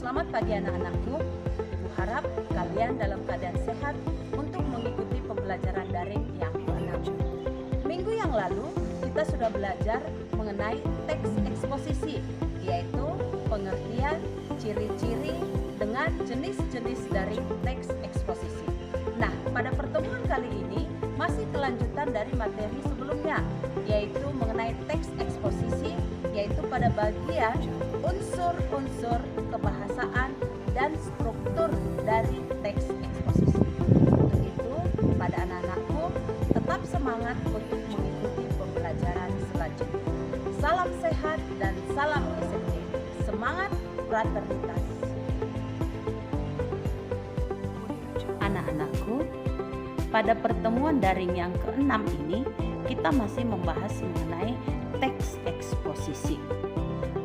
Selamat pagi anak-anakku. Kuharap kalian dalam keadaan sehat untuk mengikuti pembelajaran daring yang ke-6. Minggu yang lalu kita sudah belajar mengenai teks eksposisi, yaitu pengertian, ciri-ciri dengan jenis-jenis dari teks eksposisi. Nah, pada pertemuan kali ini masih kelanjutan dari materi sebelumnya, yaitu mengenai teks eksposisi, yaitu pada bagian unsur-unsur kebahasaan dan struktur dari teks eksposisi. Untuk itu, pada anak-anakku, tetap semangat untuk mengikuti pembelajaran selanjutnya. Salam sehat dan salam disiplin. Semangat fraternitas. Anak-anakku, pada pertemuan daring yang ke-6 ini, kita masih membahas mengenai teks eksposisi.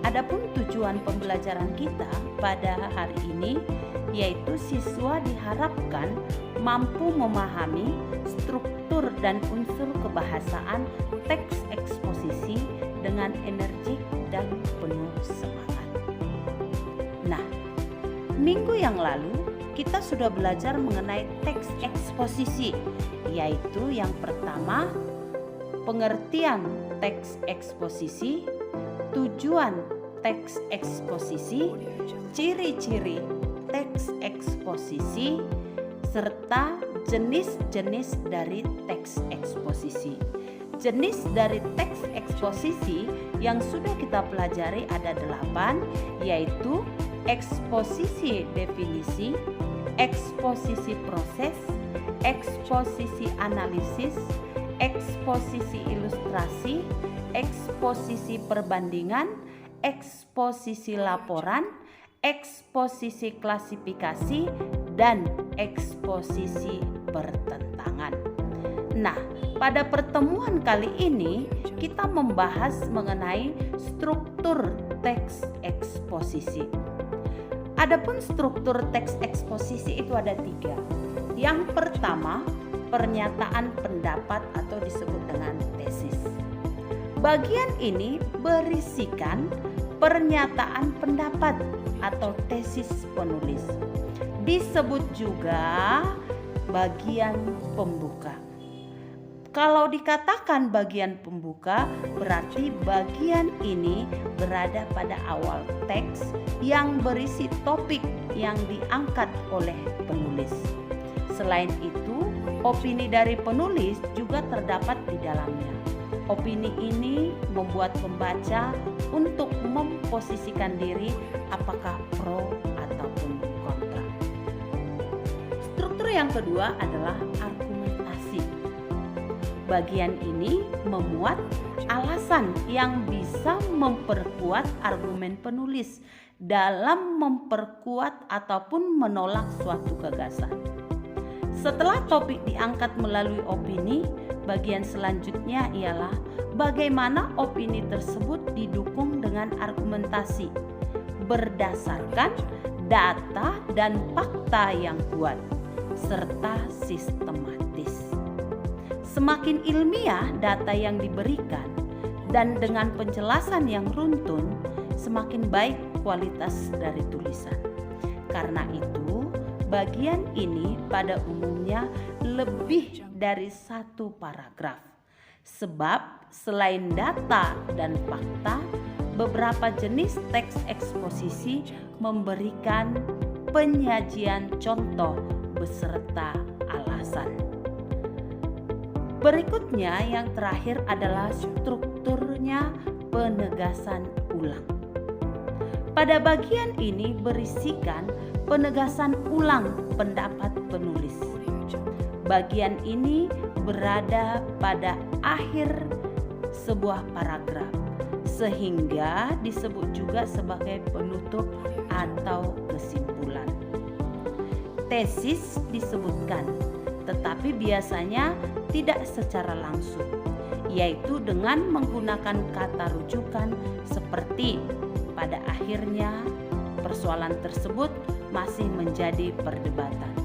Adapun tujuan pembelajaran kita pada hari ini yaitu siswa diharapkan mampu memahami struktur dan unsur kebahasaan teks eksposisi dengan energik dan penuh semangat. Nah, minggu yang lalu kita sudah belajar mengenai teks eksposisi, yaitu yang pertama pengertian teks eksposisi, tujuan teks eksposisi, ciri-ciri teks eksposisi, serta jenis-jenis dari teks eksposisi. Jenis dari teks eksposisi yang sudah kita pelajari ada 8, yaitu eksposisi definisi, eksposisi proses, eksposisi analisis, eksposisi ilustrasi, eksposisi perbandingan, eksposisi laporan, eksposisi klasifikasi, dan eksposisi pertentangan. Nah, pada pertemuan kali ini kita membahas mengenai struktur teks eksposisi. Adapun struktur teks eksposisi itu ada 3. Yang pertama, pernyataan pendapat atau disebut dengan tesis. Bagian ini berisikan pernyataan pendapat atau tesis penulis. Disebut juga bagian pembuka. Kalau dikatakan bagian pembuka, berarti bagian ini berada pada awal teks yang berisi topik yang diangkat oleh penulis. Selain itu, opini dari penulis juga terdapat di dalamnya. Opini ini membuat pembaca untuk memposisikan diri apakah pro ataupun kontra. Struktur yang kedua adalah argumentasi. Bagian ini memuat alasan yang bisa memperkuat argumen penulis dalam memperkuat ataupun menolak suatu gagasan. Setelah topik diangkat melalui opini, bagian selanjutnya ialah bagaimana opini tersebut didukung dengan argumentasi berdasarkan data dan fakta yang kuat serta sistematis. Semakin ilmiah data yang diberikan dan dengan penjelasan yang runtun, semakin baik kualitas dari tulisan. Karena itu, bagian ini pada umumnya lebih dari 1 paragraf. Sebab selain data dan fakta, beberapa jenis teks eksposisi memberikan penyajian contoh beserta alasan. Berikutnya yang terakhir adalah strukturnya penegasan ulang. Pada bagian ini berisikan penegasan ulang pendapat penulis. Bagian ini berada pada akhir sebuah paragraf, sehingga disebut juga sebagai penutup atau kesimpulan. Tesis disebutkan, tetapi biasanya tidak secara langsung, yaitu dengan menggunakan kata rujukan seperti pada akhirnya persoalan tersebut masih menjadi perdebatan.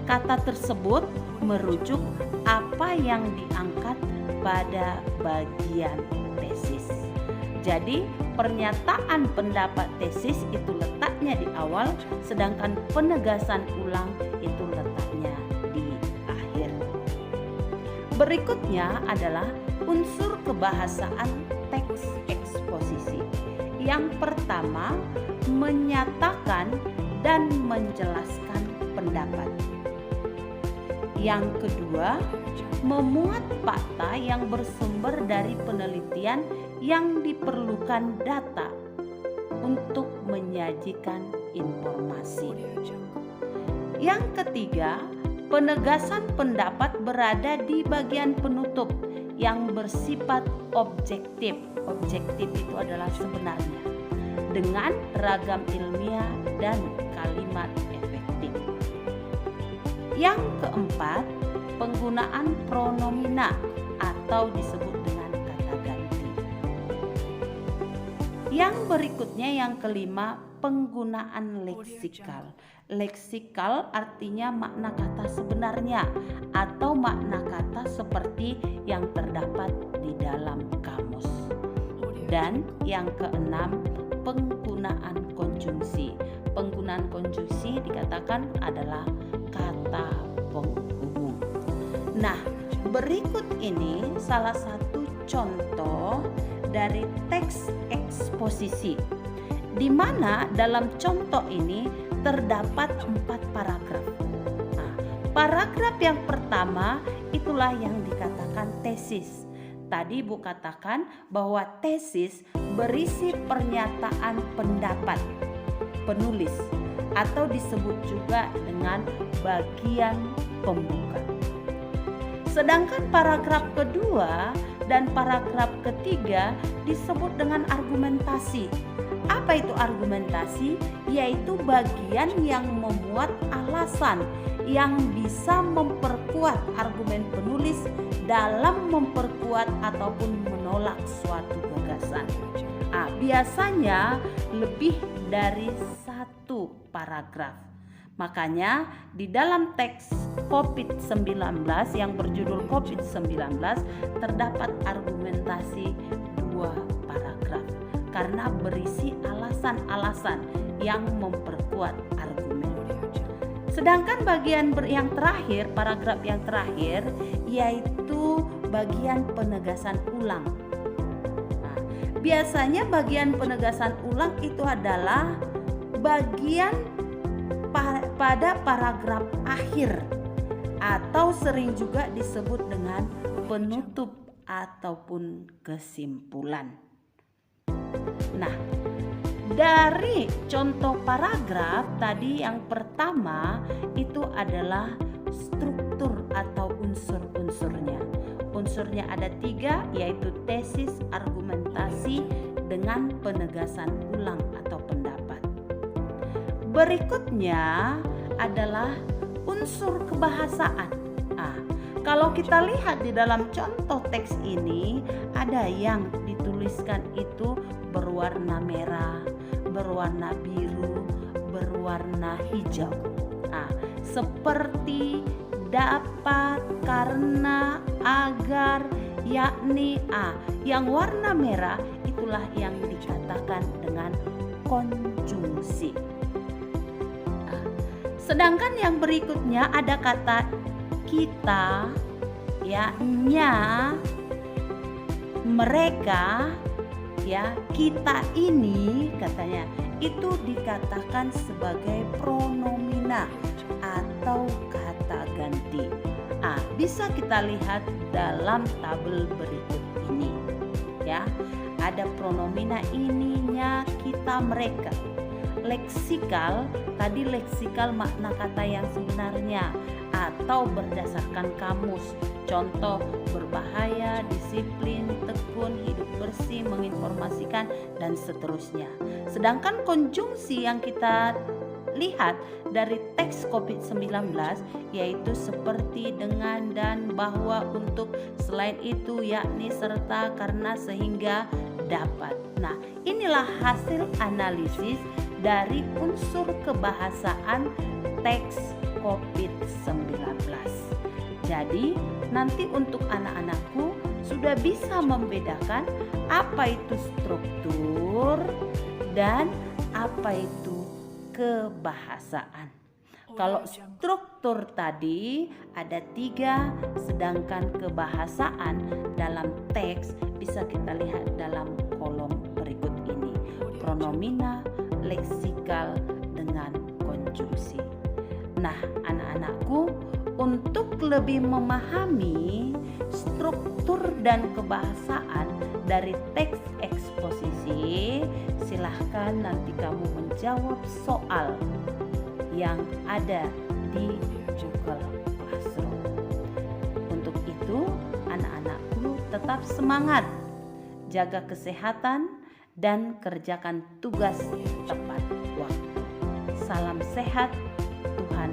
Kata tersebut merujuk apa yang diangkat pada bagian tesis. Jadi pernyataan pendapat tesis itu letak letaknya di awal, sedangkan penegasan ulang itu letaknya di akhir. Berikutnya adalah unsur kebahasaan teks eksposisi. Yang pertama, menyatakan dan menjelaskan pendapat. Yang kedua, memuat fakta yang bersumber dari penelitian yang diperlukan data untuk menyajikan informasi. Yang ketiga, penegasan pendapat berada di bagian penutup yang bersifat objektif. Objektif itu adalah sebenarnya, dengan ragam ilmiah dan kalimat efektif. Yang keempat, penggunaan pronomina atau disebut dengan kata ganti. Yang berikutnya yang kelima, penggunaan leksikal. Leksikal artinya makna kata sebenarnya atau makna kata seperti yang terdapat di dalam kamus. Dan yang keenam, penggunaan konjungsi. Penggunaan konjungsi dikatakan adalah kata penghubung. Nah, berikut ini salah satu contoh dari teks eksposisi, di mana dalam contoh ini terdapat 4 paragraf. Nah, paragraf yang pertama itulah yang dikatakan tesis. Tadi Ibu katakan bahwa tesis berisi pernyataan pendapat penulis atau disebut juga dengan bagian pembuka. Sedangkan paragraf kedua dan paragraf ketiga disebut dengan argumentasi. Apa itu argumentasi? Yaitu bagian yang memuat alasan yang bisa memperkuat argumen penulis dalam memperkuat ataupun menolak suatu gagasan. Biasanya lebih dari 1 paragraf. Makanya di dalam teks COVID-19 yang berjudul COVID-19 terdapat argumentasi 2 paragraf karena berisi alasan-alasan yang memperkuat argumen. Sedangkan bagian yang terakhir, paragraf yang terakhir, yaitu bagian penegasan ulang. Nah, biasanya bagian penegasan ulang itu adalah bagian pada paragraf akhir atau sering juga disebut dengan penutup ataupun kesimpulan. Nah, dari contoh paragraf tadi yang pertama itu adalah struktur atau unsur-unsurnya. Unsurnya ada 3, yaitu tesis, argumentasi, dengan penegasan ulang atau pendapat. Berikutnya adalah unsur kebahasaan. Kalau kita lihat di dalam contoh teks ini, ada yang dituliskan itu berwarna merah, berwarna biru, berwarna hijau. Seperti dapat, karena, agar, yakni. Yang warna merah itulah yang dikatakan dengan konjungsi. Sedangkan yang berikutnya ada kata kita, ya, nya, mereka, ya, kita ini katanya itu dikatakan sebagai pronomina atau kata ganti. Bisa kita lihat dalam tabel berikut ini, ya. Ada pronomina ininya, kita, mereka. Leksikal, tadi leksikal makna kata yang sebenarnya atau berdasarkan kamus. Contoh, berbahaya, disiplin, tekun, hidup bersih, menginformasikan, dan seterusnya. Sedangkan konjungsi yang kita lihat dari teks COVID-19 yaitu seperti, dengan, dan, bahwa, untuk, selain itu, yakni, serta, karena, sehingga, dapat. Nah, inilah hasil analisis dari unsur kebahasaan teks COVID-19. Jadi, nanti untuk anak-anakku sudah bisa membedakan apa itu struktur dan apa itu kebahasaan. Kalau struktur tadi ada 3, sedangkan kebahasaan dalam teks bisa kita lihat dalam kolom berikut ini. Pronomina, leksikal, dengan konjungsi. Nah, anak-anakku, untuk lebih memahami struktur dan kebahasaan dari teks eksposisi, silahkan nanti kamu menjawab soal yang ada di Google Classroom. Untuk itu, anak-anakku tetap semangat, jaga kesehatan, dan kerjakan tugas tepat waktu. Salam sehat, Tuhan